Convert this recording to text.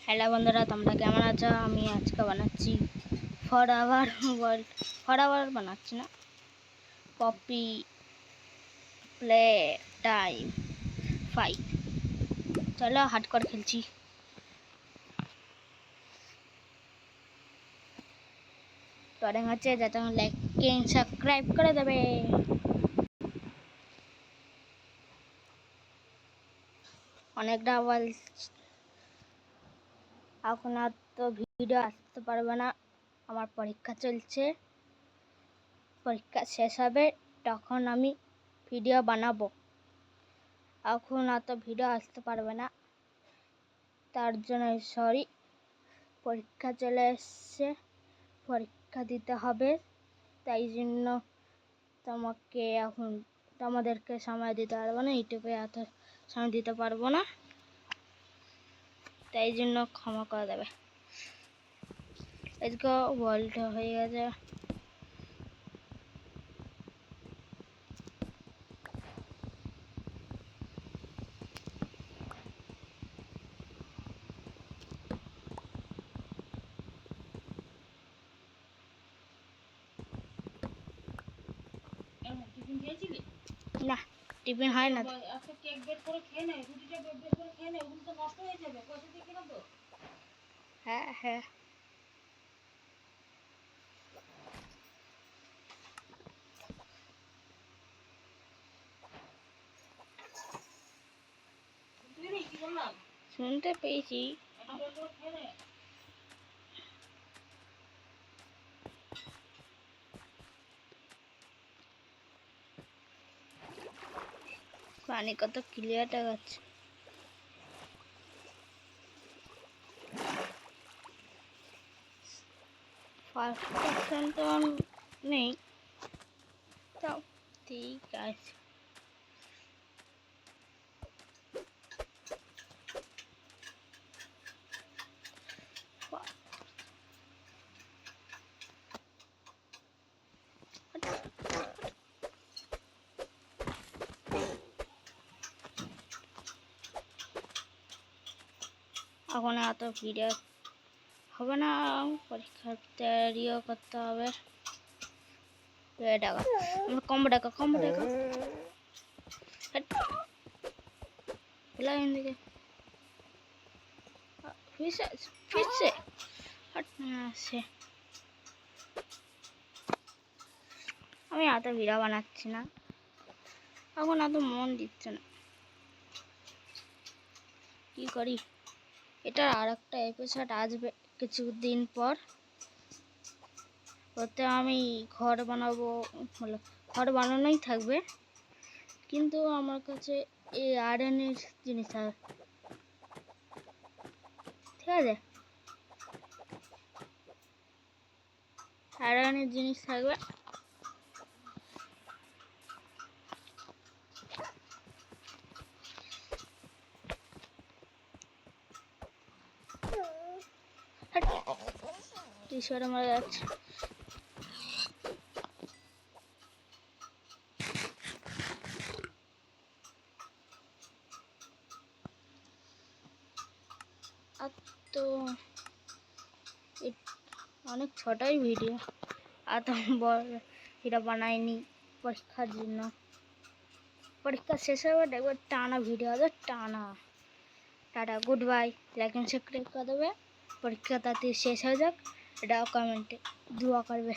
Hello বন্ধুরা, তোমরা কেমন আছো? আমি আজকে বানাচ্ছি ফরএভার ওয়ার্ল্ড। ফরএভার বানাচ্ছি না, পপি প্লে টাইম 5। চলো হার্ডকোর খেলছি। টরেং হচ্ছে, যাতে লাইক সাবস্ক্রাইব করে দেবে। অনেকটা আবার এখন আর তো ভিডিও আসতে পারবে না, আমার পরীক্ষা চলছে। পরীক্ষা শেষ হবে তখন আমি ভিডিও বানাবো। এখন আর তো ভিডিও আসতে পারবে না, তার জন্য সরি। পরীক্ষা চলে এসছে, পরীক্ষা দিতে হবে, তাই জন্য তোমাদেরকে সময় দিতে পারবো না, ইউটিউবে এত সময় দিতে পারবো না, তাই জন্য ক্ষমা করে দেবে। আজকে ওয়ার্ল্ড হয়ে গেছে। না, টিফিন হয় না। হ্যাঁ হ্যাঁ, শুনতে পেয়েছি। পানি কত ক্লিয়ার দেখাচ্ছে। ফার্স্ট পার্সেন্ট তো নেই, তাও ঠিক আছে। এখন এত ভিডিও হবে না, পরীক্ষার তৈরিও করতে হবে। কম্বো টাকা ফিরছে। আমি এত ভিডিও বানাচ্ছি না, এখন এত মন দিচ্ছে না। কি করি, এটার আর একটা এপিসোড আসবে কিছুদিন পর। ওতে আমি ঘর বানাবো, ঘর বানানোই থাকবে, কিন্তু আমার কাছে এই আয়রনের জিনিস আছে, ঠিক আছে? আয়রনের জিনিস থাকবে। টি-শার্টে মারা যাচ্ছে। আর তো অনেক ছোটই ভিডিও, আর তো বড় ভিডিও বানাইনি পরীক্ষার জন্য। পরীক্ষা শেষ হবে, দেখবে টানা ভিডিও হবে, টানা। Tata, goodbye. Like and subscribe করে দেবে। পরীক্ষা তাড়াতাড়ি শেষ হয়ে যাক, এটাও কমেন্টে দোয়া করবে।